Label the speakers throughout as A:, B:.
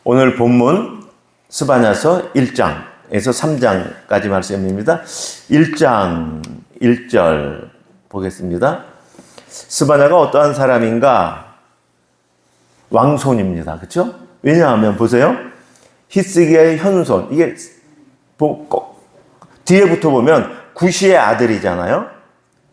A: 오늘 본문 스바냐서 1장에서 3장까지 말씀입니다. 1장 1절 보겠습니다. 스바냐가 어떠한 사람인가? 왕손입니다. 그렇죠? 왜냐하면 보세요. 히스기야의 현손. 이게 뒤에부터 보면 구시의 아들이잖아요.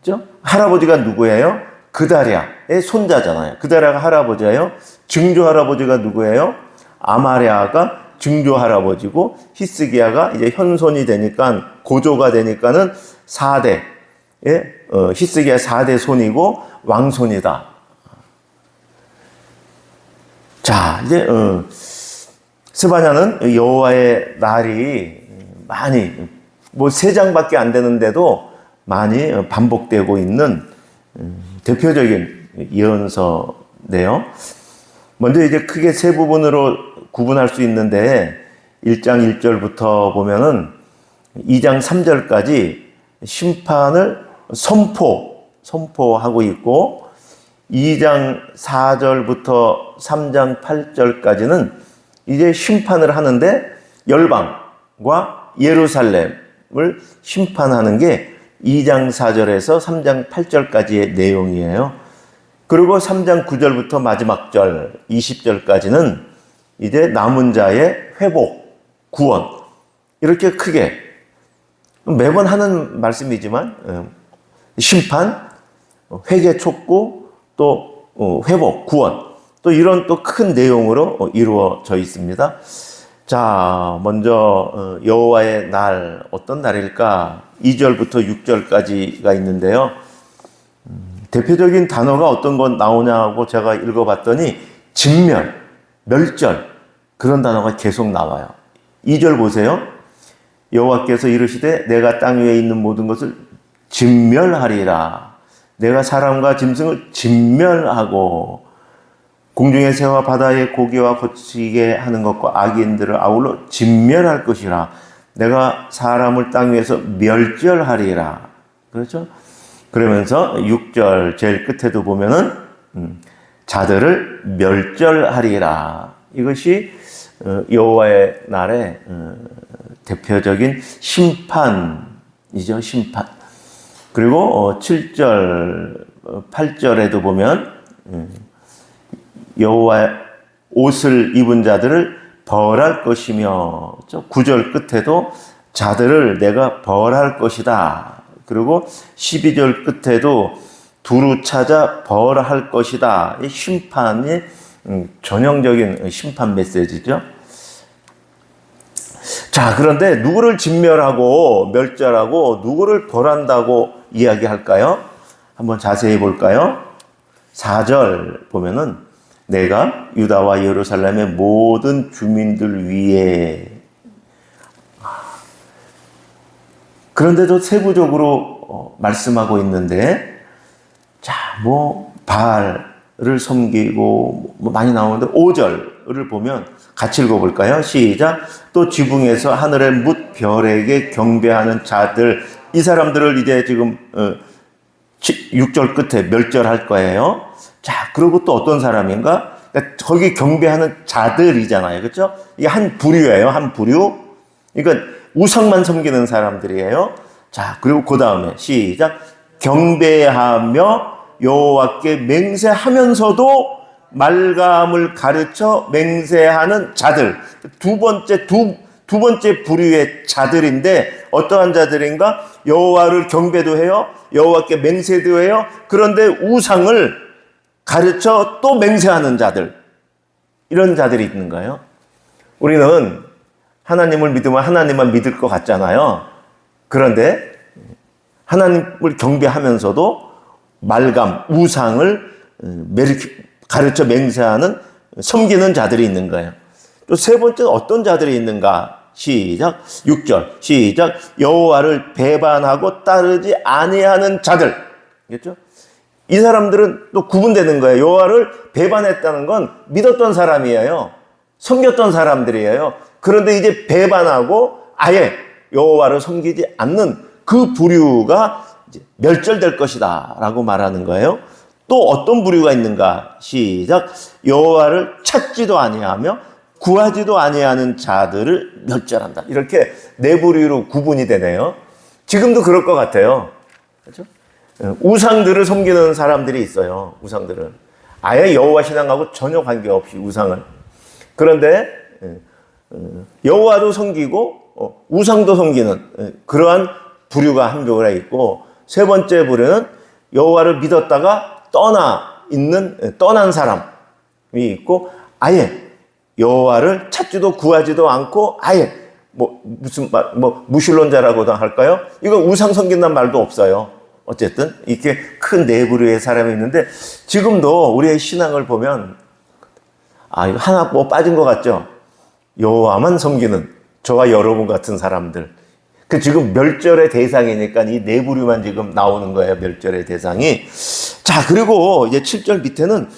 A: 그렇죠? 할아버지가 누구예요? 그다랴의 손자잖아요. 그다랴가 할아버지예요. 증조 할아버지가 누구예요? 아마랴가 증조 할아버지고 히스기야가 이제 현손이 되니까 고조가 되니까는 4대 히스기야 4대 손이고 왕손이다. 자, 이제 스바냐는 여호와의 날이 많이 뭐 3장밖에 안 되는데도 많이 반복되고 있는 대표적인 예언서인데요. 먼저 이제 크게 세 부분으로 구분할 수 있는데 1장 1절부터 보면은 2장 3절까지 심판을 선포하고 있고 2장 4절부터 3장 8절까지는 이제 심판을 하는데 열방과 예루살렘을 심판하는 게 2장 4절에서 3장 8절까지의 내용이에요. 그리고 3장 9절부터 마지막 절 20절까지는 이제 남은 자의 회복, 구원 이렇게 크게 매번 하는 말씀이지만 심판, 회개 촉구, 또 회복, 구원 또 이런 또 큰 내용으로 이루어져 있습니다. 자, 먼저 여호와의 날 어떤 날일까? 2절부터 6절까지가 있는데요. 대표적인 단어가 어떤 건 나오냐고 제가 읽어봤더니 진멸, 멸절 그런 단어가 계속 나와요. 2절 보세요. 여호와께서 이르시되 내가 땅 위에 있는 모든 것을 진멸하리라. 내가 사람과 짐승을 진멸하고 공중의 새와 바다의 고기와 거치게 하는 것과 악인들을 아울러 진멸할 것이라. 내가 사람을 땅 위에서 멸절하리라. 그렇죠? 그러면서 6절 제일 끝에도 보면은 자들을 멸절하리라. 이것이 여호와의 날의 대표적인 심판이죠. 심판. 그리고 7절 8절에도 보면 여호와의 옷을 입은 자들을 벌할 것이며 9절 끝에도 자들을 내가 벌할 것이다. 그리고 12절 끝에도 두루 찾아 벌할 것이다. 이 심판이 전형적인 심판 메시지죠. 자, 그런데 누구를 진멸하고 멸절하고 누구를 벌한다고 이야기할까요? 한번 자세히 볼까요? 4절 보면은 내가 유다와 예루살렘의 모든 주민들 위에 그런데도 세부적으로 말씀하고 있는데 자, 뭐 바알을 섬기고 뭐 많이 나오는데 5절을 보면 같이 읽어볼까요? 시작. 또 지붕에서 하늘의 뭇 별에게 경배하는 자들 이 사람들을 이제 지금 6절 끝에 멸절할 거예요. 자, 그리고 또 어떤 사람인가? 거기 경배하는 자들이잖아요. 그렇죠? 이게 한 부류예요. 한 부류. 그러니까 우상만 섬기는 사람들이에요. 자, 그리고 그 다음에 시작. 경배하며 여호와께 맹세하면서도 말감을 가르쳐 맹세하는 자들. 두 번째 부류의 자들인데 어떠한 자들인가? 여호와를 경배도 해요. 여호와께 맹세도 해요. 그런데 우상을 가르쳐 또 맹세하는 자들. 이런 자들이 있는 거예요. 우리는 하나님을 믿으면 하나님만 믿을 것 같잖아요. 그런데 하나님을 경배하면서도 말감, 우상을 가르쳐 맹세하는 섬기는 자들이 있는 거예요. 또 세 번째는 어떤 자들이 있는가? 시작. 6절 시작. 여호와를 배반하고 따르지 아니하는 자들. 그렇죠? 이 사람들은 또 구분되는 거예요. 여호와를 배반했다는 건 믿었던 사람이에요. 섬겼던 사람들이에요. 그런데 이제 배반하고 아예 여호와를 섬기지 않는 그 부류가 이제 멸절될 것이다 라고 말하는 거예요. 또 어떤 부류가 있는가? 시작. 여호와를 찾지도 아니하며 구하지도 아니하는 자들을 멸절한다. 이렇게 네 부류로 구분이 되네요. 지금도 그럴 것 같아요. 그렇죠? 우상들을 섬기는 사람들이 있어요. 우상들은 아예 여호와 신앙하고 전혀 관계없이 우상을. 그런데 여호와도 섬기고 우상도 섬기는 그러한 부류가 한 부류가 있고, 세 번째 부류는 여호와를 믿었다가 떠난 사람이 있고, 아예 여호와를 찾지도 구하지도 않고 아예 무신론자라고도 할까요? 이거 우상 섬긴다는 말도 없어요. 어쨌든 이렇게 큰 네 부류의 사람이 있는데, 지금도 우리의 신앙을 보면 이거 하나 빠진 것 같죠? 여호와만 섬기는 저와 여러분 같은 사람들. 그 지금 멸절의 대상이니까 이 네 부류만 지금 나오는 거예요. 멸절의 대상이. 자, 그리고 이제 7절 밑에는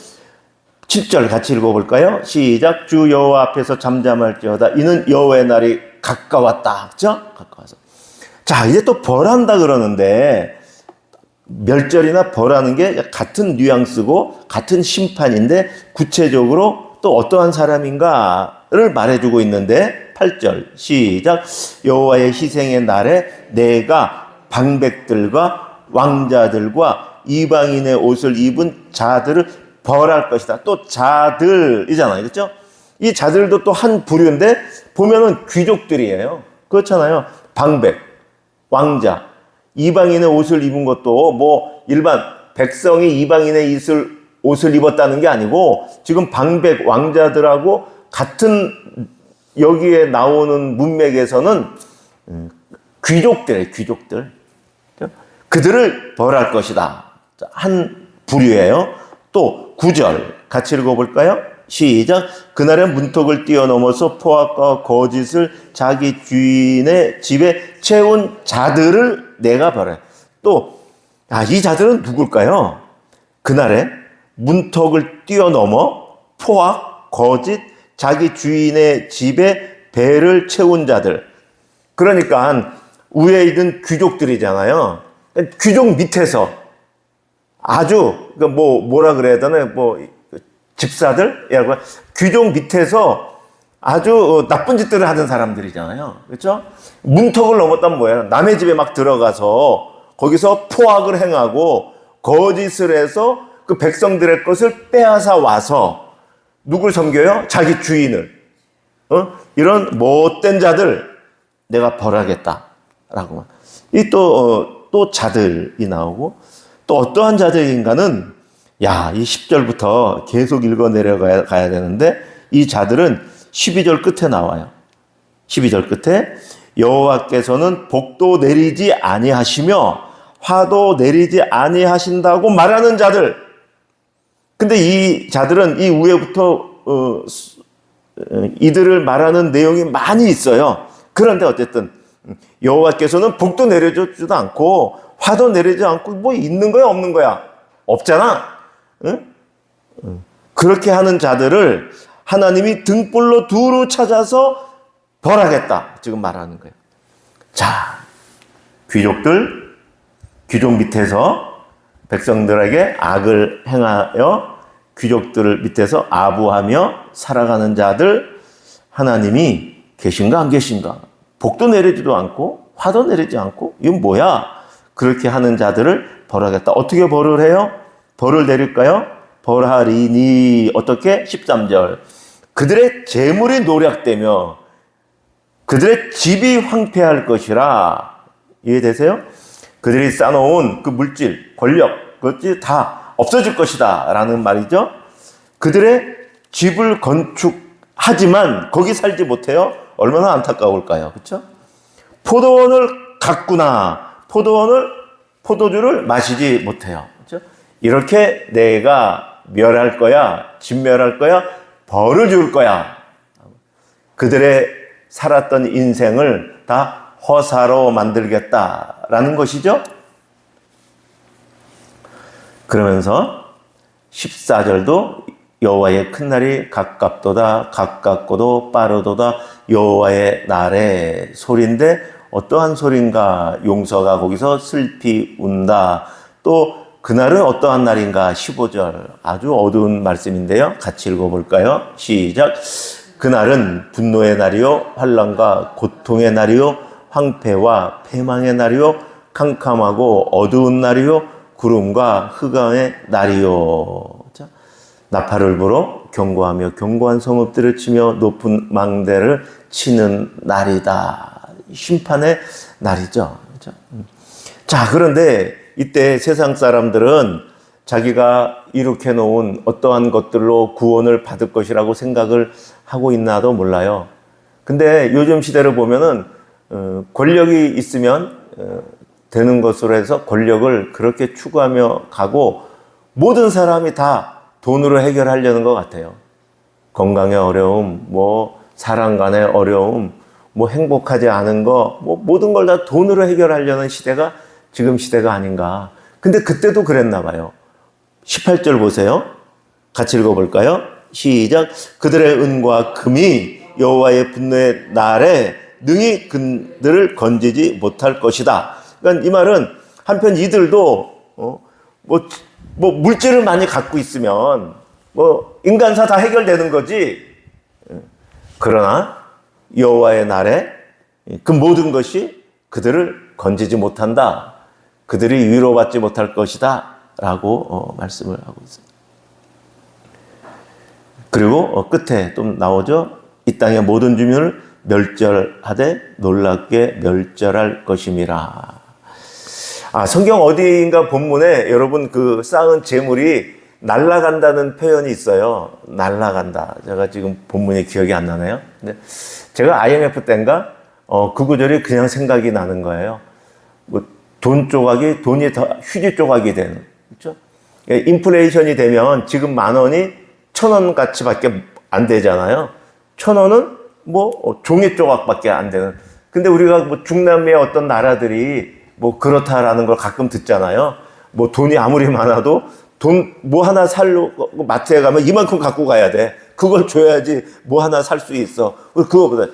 A: 7절 같이 읽어볼까요? 시작. 주 여호와 앞에서 잠잠할지어다. 이는 여호와의 날이 가까웠다. 그죠? 가까워서. 자, 이제 또 벌한다 그러는데, 멸절이나 벌하는 게 같은 뉘앙스고 같은 심판인데, 구체적으로 또 어떠한 사람인가를 말해주고 있는데, 8절 시작. 여호와의 희생의 날에 내가 방백들과 왕자들과 이방인의 옷을 입은 자들을 벌할 것이다. 또 자들이잖아요. 그렇죠? 이 자들도 또 한 부류인데 보면은 귀족들이에요. 그렇잖아요. 방백, 왕자, 이방인의 옷을 입은 것도 뭐 일반 백성이 이방인의 옷을 입었다는 게 아니고, 지금 방백, 왕자들하고 같은 여기에 나오는 문맥에서는 귀족들이에요. 귀족들. 그들을 벌할 것이다. 한 부류예요. 또 9절 같이 읽어볼까요? 시작. 그날의 문턱을 뛰어넘어서 포악과 거짓을 자기 주인의 집에 채운 자들을 내가 벌해. 또 이 자들은 누굴까요? 그날에 문턱을 뛰어넘어 포악, 거짓, 자기 주인의 집에 배를 채운 자들. 그러니까 위에 있는 귀족들이잖아요. 귀족 밑에서 아주 뭐라 그래야 되나, 집사들, 귀족 밑에서 아주 나쁜 짓들을 하는 사람들이잖아요. 그렇죠? 문턱을 넘었다면 뭐예요? 남의 집에 막 들어가서 거기서 포악을 행하고 거짓을 해서 그 백성들의 것을 빼앗아 와서 누굴 섬겨요? 자기 주인을. 이런 못된 자들 내가 벌하겠다라고. 이 또 자들이 나오고, 또 어떠한 자들인가는 이 10절부터 계속 읽어 내려가야 되는데, 이 자들은 12절 끝에 나와요. 12절 끝에 여호와께서는 복도 내리지 아니하시며 화도 내리지 아니하신다고 말하는 자들. 근데 이 자들은 이 위에부터 이들을 말하는 내용이 많이 있어요. 그런데 어쨌든 여호와께서는 복도 내려주지도 않고 화도 내리지 않고 뭐 있는 거야 없는 거야? 없잖아. 응? 그렇게 하는 자들을 하나님이 등불로 두루 찾아서 벌하겠다 지금 말하는 거예요. 자, 귀족 밑에서 백성들에게 악을 행하여 귀족들을 밑에서 아부하며 살아가는 자들, 하나님이 계신가 안 계신가? 복도 내리지도 않고 화도 내리지 않고 이건 뭐야? 그렇게 하는 자들을 벌하겠다. 어떻게 벌을 해요? 벌을 내릴까요? 벌하리니 어떻게? 13절. 그들의 재물이 노략되며 그들의 집이 황폐할 것이라. 이해되세요? 그들이 쌓아놓은 그 물질, 권력, 그것이 다 없어질 것이다 라는 말이죠. 그들의 집을 건축하지만 거기 살지 못해요. 얼마나 안타까울까요? 그렇죠? 포도원을 갔구나. 포도주를 마시지 못해요. 그렇죠? 이렇게 내가 멸할 거야, 진멸할 거야, 벌을 줄 거야. 그들의 살았던 인생을 다 허사로 만들겠다라는 것이죠. 그러면서 14절도 여호와의 큰 날이 가깝도다, 가깝고도 빠르도다, 여호와의 날의 소리인데 어떠한 소리인가? 용서가 거기서 슬피 운다. 또 그날은 어떠한 날인가? 15절 아주 어두운 말씀인데요. 같이 읽어볼까요? 시작. 그날은 분노의 날이요 환난과 고통의 날이요 황폐와 패망의 날이요 캄캄하고 어두운 날이요 구름과 흑암의 날이요. 자, 나팔을 불어 경고하며 견고한 성읍들을 치며 높은 망대를 치는 날이다. 심판의 날이죠. 자, 그런데 이때 세상 사람들은 자기가 이룩해 놓은 어떠한 것들로 구원을 받을 것이라고 생각을 하고 있나도 몰라요. 근데 요즘 시대를 보면은 권력이 있으면 되는 것으로 해서 권력을 그렇게 추구하며 가고 모든 사람이 다 돈으로 해결하려는 것 같아요. 건강의 어려움, 뭐 사람 간의 어려움, 뭐 행복하지 않은 거, 뭐 모든 걸 다 돈으로 해결하려는 시대가 지금 시대가 아닌가. 근데 그때도 그랬나 봐요. 18절 보세요. 같이 읽어볼까요? 시작. 그들의 은과 금이 여호와의 분노의 날에 능히 그들을 건지지 못할 것이다. 그러니까 이 말은 한편 이들도 뭐 물질을 많이 갖고 있으면 뭐 인간사 다 해결되는 거지. 그러나 여호와의 날에 그 모든 것이 그들을 건지지 못한다. 그들이 위로받지 못할 것이다. 라고 말씀을 하고 있습니다. 그리고 끝에 또 나오죠. 이 땅의 모든 주민을 멸절하되 놀랍게 멸절할 것임이라. 성경 어디인가 본문에 여러분 그 쌓은 재물이 날아간다는 표현이 있어요. 날아간다. 제가 지금 본문이 기억이 안 나네요. 근데 제가 IMF 때인가 그 구절이 그냥 생각이 나는 거예요. 뭐 돈 조각이 돈이 더 휴지 조각이 되는. 그렇죠? 인플레이션이 되면 지금 10,000원이 1,000원 가치밖에 안 되잖아요. 1,000원은 뭐 종이 조각밖에 안 되는. 근데 우리가 뭐 중남미의 어떤 나라들이 뭐 그렇다라는 걸 가끔 듣잖아요. 뭐 돈이 아무리 많아도 돈 뭐 하나 살려고 마트에 가면 이만큼 갖고 가야 돼. 그걸 줘야지 뭐 하나 살 수 있어. 그거보다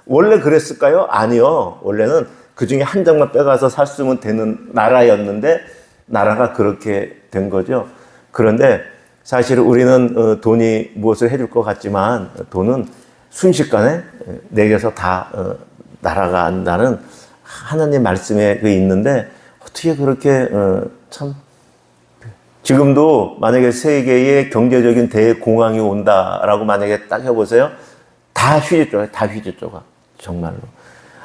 A: 원래 그랬을까요? 아니요. 원래는 그 중에 한 장만 빼가서 샀으면 되는 나라였는데 나라가 그렇게 된 거죠. 그런데 사실 우리는 돈이 무엇을 해줄 것 같지만 돈은 순식간에 내게서 다 날아간다는 하나님 말씀에 있는데 어떻게 그렇게 참 지금도 만약에 세계에 경제적인 대공황이 온다라고 만약에 딱 해보세요. 다 휴지 조각, 다 휴지 조각. 정말로.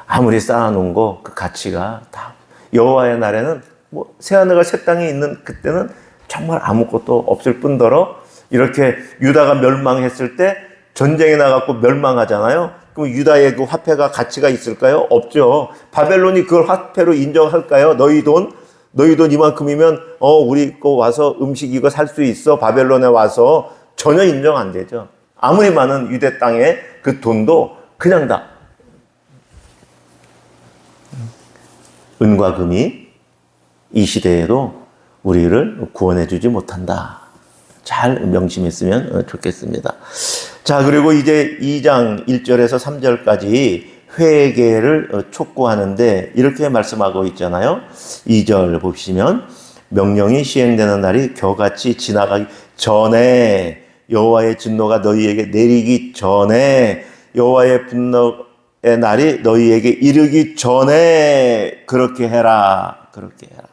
A: 아무리 쌓아놓은 거 그 가치가 다 여호와의 날에는 뭐 새하늘과 새 땅에 있는 그때는 정말 아무것도 없을 뿐더러 이렇게 유다가 멸망했을 때 전쟁에 나가고 멸망하잖아요. 그럼 유다의 그 화폐가 가치가 있을까요? 없죠. 바벨론이 그걸 화폐로 인정할까요? 너희 돈 이만큼이면 우리 거 와서 음식 이거 살 수 있어. 바벨론에 와서 전혀 인정 안 되죠. 아무리 많은 유대 땅의 그 돈도 그냥 다 은과 금이 이 시대에도 우리를 구원해 주지 못한다. 잘 명심했으면 좋겠습니다. 자, 그리고 이제 2장 1절에서 3절까지 회개를 촉구하는데 이렇게 말씀하고 있잖아요. 2절 보시면 명령이 시행되는 날이 겨같이 지나가기 전에 여호와의 진노가 너희에게 내리기 전에 여호와의 분노 의 날이 너희에게 이르기 전에 그렇게 해라. 그렇게 해라.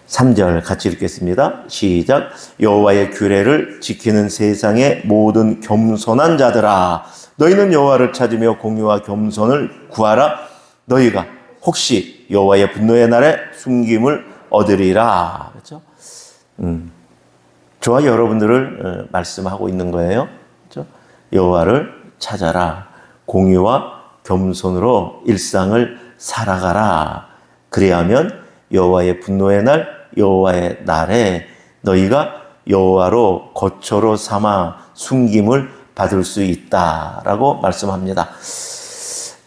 A: 3절 같이 읽겠습니다. 시작. 여호와의 규례를 지키는 세상의 모든 겸손한 자들아, 너희는 여호와를 찾으며 공의와 겸손을 구하라. 너희가 혹시 여호와의 분노의 날에 숨김을 얻으리라. 그렇죠? 저와 여러분들을 말씀하고 있는 거예요. 그렇죠? 여호와를 찾아라. 공의와 겸손으로 일상을 살아가라. 그래야면 여호와의 분노의 날, 여호와의 날에 너희가 여호와로 거처로 삼아 숨김을 받을 수 있다라고 말씀합니다.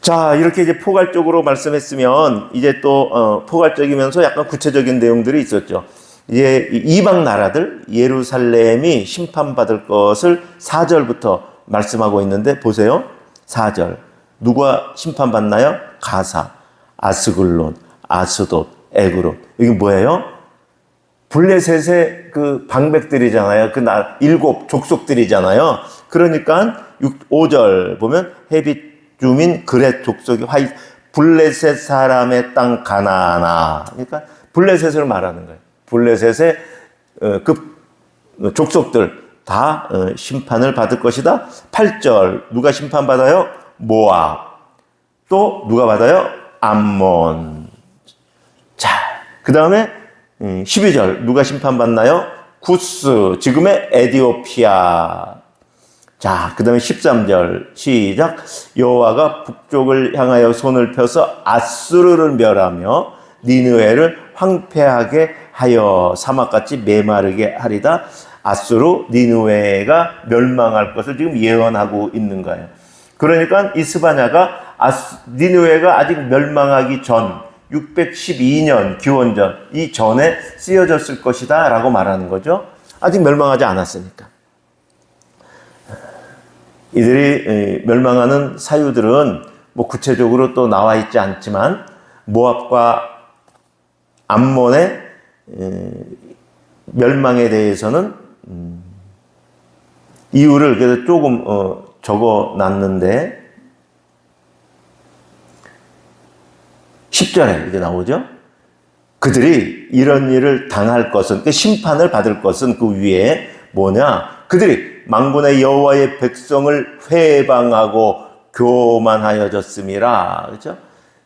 A: 자, 이렇게 이제 포괄적으로 말씀했으면 이제 또 포괄적이면서 약간 구체적인 내용들이 있었죠. 이제 이방 나라들 예루살렘이 심판받을 것을 4절부터 말씀하고 있는데 보세요. 4절. 누가 심판받나요? 가사, 아스글론, 아스돗, 에그론. 이게 뭐예요? 블레셋의 그 방백들이잖아요. 그 일곱 족속들이잖아요. 그러니까 5절 보면 헤빛 주민 그렛 족속이 블레셋 사람의 땅 가나안아. 그러니까 블레셋을 말하는 거예요. 블레셋의 그 족속들 다 심판을 받을 것이다. 8절 누가 심판받아요? 모압. 또 누가 받아요? 암몬. 자, 그 다음에 12절 누가 심판받나요? 구스, 지금의 에디오피아. 자, 그 다음에 13절 시작. 여호와가 북쪽을 향하여 손을 펴서 아수르를 멸하며 니느웨를 황폐하게 하여 사막같이 메마르게 하리다. 아수르, 니느웨가 멸망할 것을 지금 예언하고 있는 거예요. 그러니까 이 스바냐가 니느웨가 아직 멸망하기 전 612년 기원전 이 전에 쓰여졌을 것이다 라고 말하는 거죠. 아직 멸망하지 않았으니까. 이들이 멸망하는 사유들은 뭐 구체적으로 또 나와 있지 않지만 모압과 암몬의 멸망에 대해서는 이유를 그래서 조금 적어 놨는데 10절에 이렇게 나오죠. 그들이 이런 일을 당할 것은, 그 심판을 받을 것은 그 위에 뭐냐? 그들이 만군의 여호와의 백성을 회방하고 교만하여졌음이라. 그렇죠?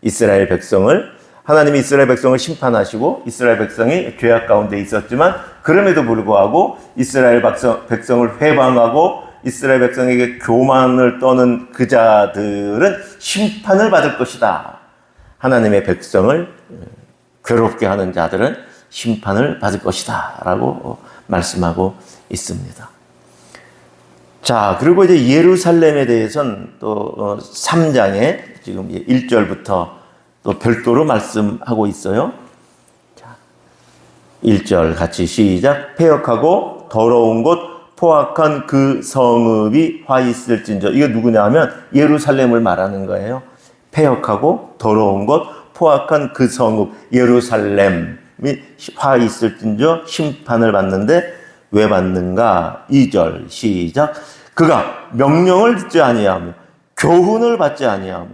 A: 이스라엘 백성을, 하나님이 이스라엘 백성을 심판하시고 이스라엘 백성이 죄악 가운데 있었지만 그럼에도 불구하고 이스라엘 백성을 회방하고 이스라엘 백성에게 교만을 떠는 그 자들은 심판을 받을 것이다. 하나님의 백성을 괴롭게 하는 자들은 심판을 받을 것이다 라고 말씀하고 있습니다. 자, 그리고 이제 예루살렘에 대해서는 또 3장에 지금 1절부터 또 별도로 말씀하고 있어요. 자, 1절 같이 시작. 패역하고 더러운 곳 포악한 그 성읍이 화 있을진저. 이게 누구냐 하면 예루살렘을 말하는 거예요. 패역하고 더러운 곳 포악한 그 성읍 예루살렘이 화 있을진저 심판을 받는데 왜 받는가? 2절 시작. 그가 명령을 듣지 아니하며 교훈을 받지 아니하며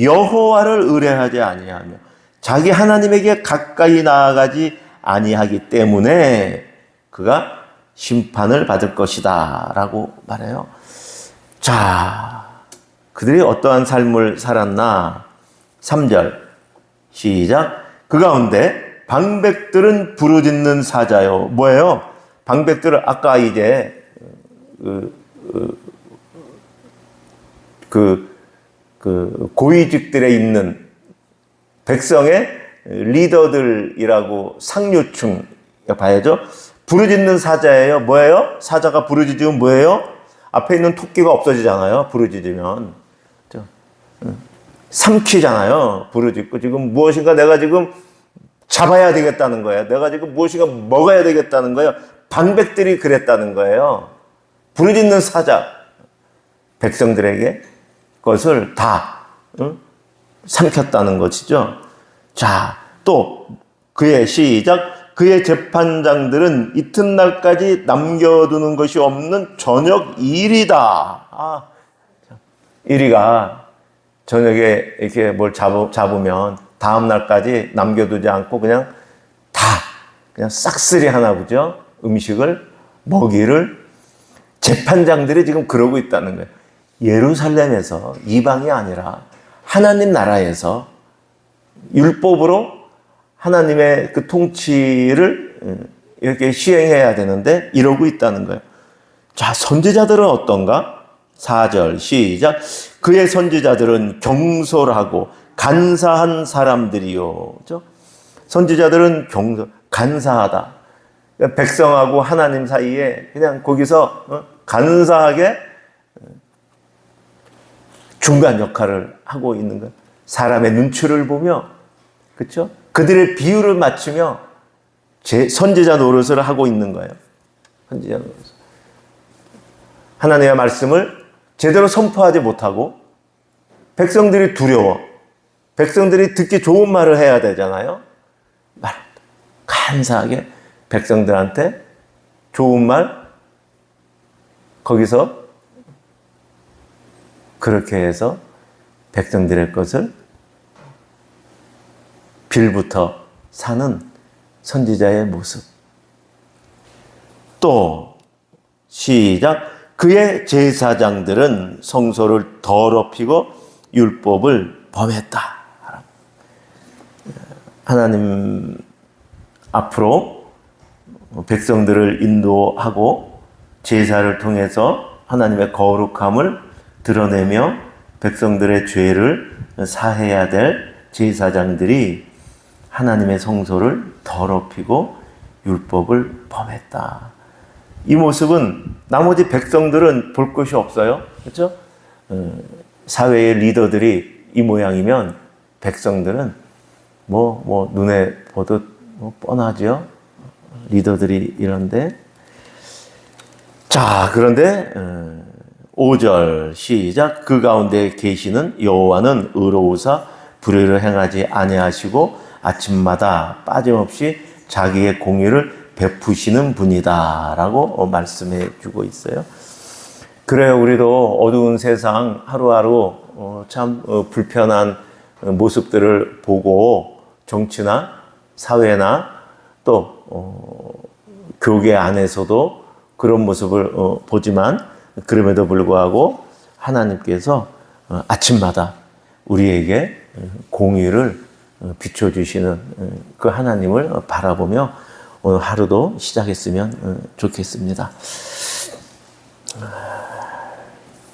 A: 여호와를 의뢰하지 아니하며 자기 하나님에게 가까이 나아가지 아니하기 때문에 그가 심판을 받을 것이다 라고 말해요. 자, 그들이 어떠한 삶을 살았나? 3절 시작. 그 가운데 방백들은 부르짖는 사자요. 뭐예요? 방백들은 아까 이제 고위직들에 있는 백성의 리더들이라고 상류층 봐야죠. 부르짖는 사자예요. 뭐예요? 사자가 부르짖으면 뭐예요? 앞에 있는 토끼가 없어지잖아요. 부르짖으면. 삼키잖아요. 부르짖고 지금 무엇인가 내가 지금 잡아야 되겠다는 거예요. 내가 지금 무엇인가 먹어야 되겠다는 거예요. 방백들이 그랬다는 거예요. 부르짖는 사자. 백성들에게 그것을 다 삼켰다는 것이죠. 자, 또 그의 시작. 그의 재판장들은 이튿날까지 남겨두는 것이 없는 저녁 일이다. 일이가 저녁에 이렇게 뭘 잡으면 다음 날까지 남겨두지 않고 그냥 싹쓸이 하나 보죠. 음식을, 먹이를. 재판장들이 지금 그러고 있다는 거예요. 예루살렘에서 이방이 아니라 하나님 나라에서 율법으로 하나님의 그 통치를 이렇게 시행해야 되는데 이러고 있다는 거예요. 자, 선지자들은 어떤가? 4절 시작. 그의 선지자들은 경솔하고 간사한 사람들이요. 그렇죠? 선지자들은 간사하다. 백성하고 하나님 사이에 그냥 거기서 간사하게 중간 역할을 하고 있는 거예요. 사람의 눈치를 보며, 그렇죠? 그들의 비율을 맞추며 선지자 노릇을 하고 있는 거예요. 선지자 노릇. 하나님의 말씀을 제대로 선포하지 못하고 백성들이 두려워. 백성들이 듣기 좋은 말을 해야 되잖아요. 간사하게 백성들한테 좋은 말 거기서 그렇게 해서 백성들의 것을 빌부터 사는 선지자의 모습. 또 시작. 그의 제사장들은 성소를 더럽히고 율법을 범했다. 하나님 앞으로 백성들을 인도하고 제사를 통해서 하나님의 거룩함을 드러내며 백성들의 죄를 사해야 될 제사장들이 하나님의 성소를 더럽히고 율법을 범했다. 이 모습은 나머지 백성들은 볼 것이 없어요. 그렇죠? 사회의 리더들이 이 모양이면 백성들은 눈에 보듯 뻔하죠. 리더들이 이런데. 자, 그런데 5절 시작. 그 가운데 계시는 여호와는 의로우사 불의를 행하지 아니하시고 아침마다 빠짐없이 자기의 공의를 베푸시는 분이다 라고 말씀해 주고 있어요. 그래요. 우리도 어두운 세상 하루하루 참 불편한 모습들을 보고 정치나 사회나 또 교계 안에서도 그런 모습을 보지만 그럼에도 불구하고 하나님께서 아침마다 우리에게 공의를 비춰주시는 그 하나님을 바라보며 오늘 하루도 시작했으면 좋겠습니다.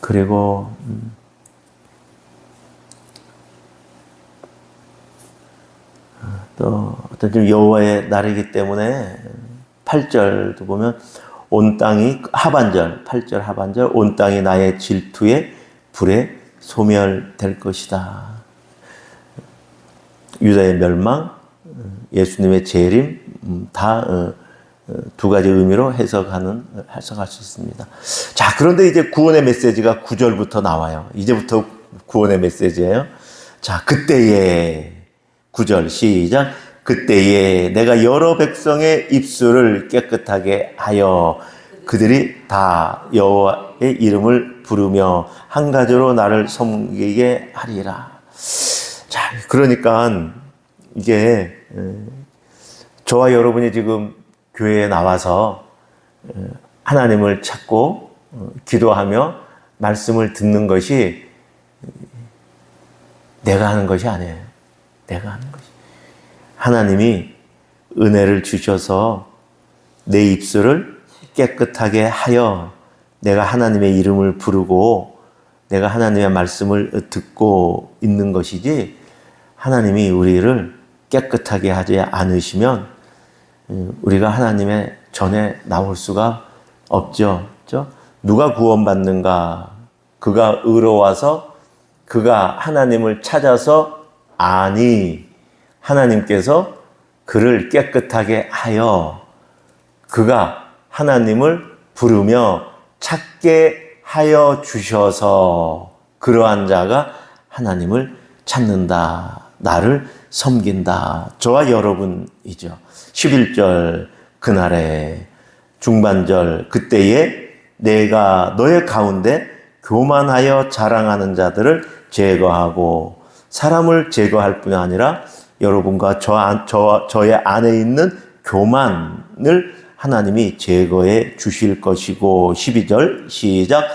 A: 그리고 또 어떤 좀 여호와의 날이기 때문에 8절도 보면 온 땅이 하반절 8절 하반절 온 땅이 나의 질투에 불에 소멸될 것이다. 유다의 멸망, 예수님의 재림 다 두 가지 의미로 해석할 수 있습니다. 자, 그런데 이제 구원의 메시지가 9절부터 나와요. 이제부터 구원의 메시지예요. 자, 그때에 9절 시작. 그때에 내가 여러 백성의 입술을 깨끗하게 하여 그들이 다 여호와의 이름을 부르며 한 가지로 나를 섬기게 하리라. 자, 그러니까 이게 저와 여러분이 지금 교회에 나와서 하나님을 찾고 기도하며 말씀을 듣는 것이 내가 하는 것이 아니에요. 내가 하는 것이. 하나님이 은혜를 주셔서 내 입술을 깨끗하게 하여 내가 하나님의 이름을 부르고 내가 하나님의 말씀을 듣고 있는 것이지, 하나님이 우리를 깨끗하게 하지 않으시면 우리가 하나님의 전에 나올 수가 없죠. 그렇죠? 누가 구원받는가? 그가 의로워서 그가 하나님을 찾아서 아니 하나님께서 그를 깨끗하게 하여 그가 하나님을 부르며 찾게 하여 주셔서 그러한 자가 하나님을 찾는다. 나를 섬긴다. 저와 여러분이죠. 11절 그날에 중반절 그때에 내가 너의 가운데 교만하여 자랑하는 자들을 제거하고 사람을 제거할 뿐 아니라 여러분과 저의 안에 있는 교만을 하나님이 제거해 주실 것이고 12절 시작.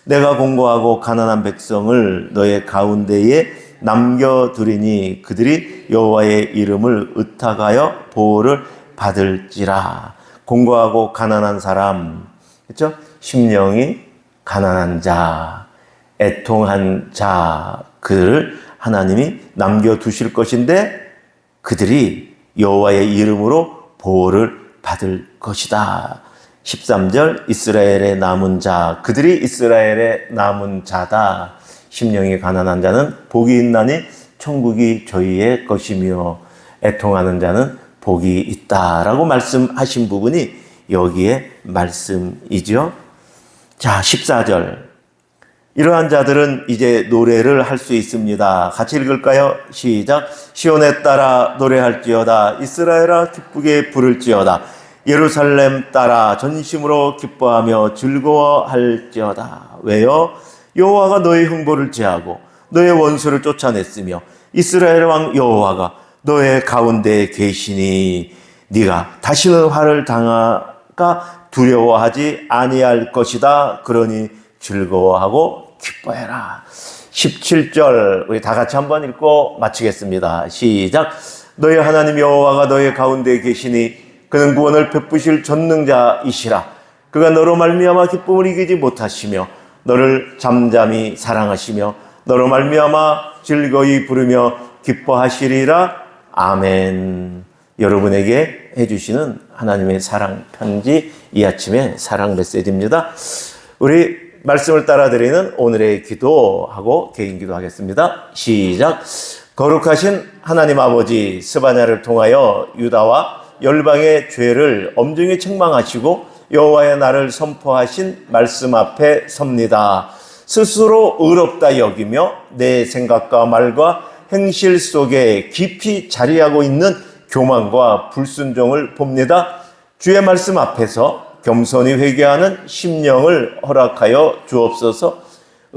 A: 내가 공고하고 가난한 백성을 너의 가운데에 남겨두리니 그들이 여호와의 이름을 의탁하여 보호를 받을지라. 공고하고 가난한 사람, 그렇죠? 심령이 가난한 자, 애통한 자, 그들을 하나님이 남겨두실 것인데 그들이 여호와의 이름으로 보호를 받을 것이다. 13절 이스라엘의 남은 자, 그들이 이스라엘의 남은 자다. 심령이 가난한 자는 복이 있나니 천국이 저희의 것이며 애통하는 자는 복이 있다라고 말씀하신 부분이 여기에 말씀이죠. 자, 14절. 이러한 자들은 이제 노래를 할 수 있습니다. 같이 읽을까요? 시작. 시온에 따라 노래할지어다. 이스라엘아 기쁘게 부를지어다. 예루살렘 따라 전심으로 기뻐하며 즐거워할지어다. 왜요? 여호와가 너의 흥보를 제하고 너의 원수를 쫓아냈으며 이스라엘 왕 여호와가 너의 가운데에 계시니 네가 다시는 화를 당할까 두려워하지 아니할 것이다. 그러니 즐거워하고 기뻐해라. 17절 우리 다 같이 한번 읽고 마치겠습니다. 시작. 너의 하나님 여호와가 너의 가운데에 계시니 그는 구원을 베푸실 전능자이시라. 그가 너로 말미암아 기쁨을 이기지 못하시며 너를 잠잠히 사랑하시며 너로 말미암아 즐거이 부르며 기뻐하시리라. 아멘. 여러분에게 해주시는 하나님의 사랑 편지, 이 아침의 사랑 메시지입니다. 우리 말씀을 따라드리는 오늘의 기도하고 개인 기도하겠습니다. 시작. 거룩하신 하나님 아버지, 스바냐를 통하여 유다와 열방의 죄를 엄중히 책망하시고 여호와의 날을 선포하신 말씀 앞에 섭니다. 스스로 의롭다 여기며 내 생각과 말과 행실 속에 깊이 자리하고 있는 교만과 불순종을 봅니다. 주의 말씀 앞에서 겸손히 회개하는 심령을 허락하여 주옵소서.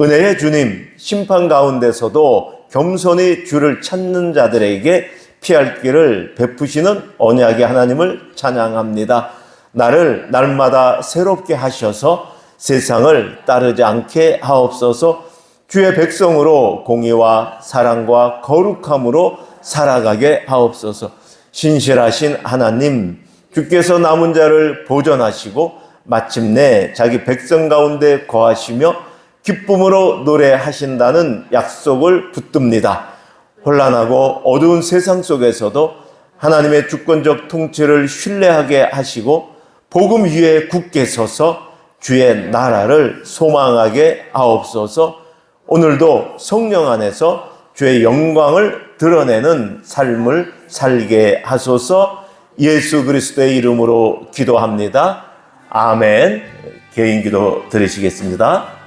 A: 은혜의 주님, 심판 가운데서도 겸손히 주를 찾는 자들에게 피할 길을 베푸시는 언약의 하나님을 찬양합니다. 나를 날마다 새롭게 하셔서 세상을 따르지 않게 하옵소서. 주의 백성으로 공의와 사랑과 거룩함으로 살아가게 하옵소서. 신실하신 하나님, 주께서 남은 자를 보존하시고 마침내 자기 백성 가운데 거하시며 기쁨으로 노래하신다는 약속을 붙듭니다. 혼란하고 어두운 세상 속에서도 하나님의 주권적 통치를 신뢰하게 하시고 복음 위에 굳게 서서 주의 나라를 소망하게 하옵소서. 오늘도 성령 안에서 주의 영광을 드러내는 삶을 살게 하소서. 예수 그리스도의 이름으로 기도합니다. 아멘. 개인 기도 드리시겠습니다.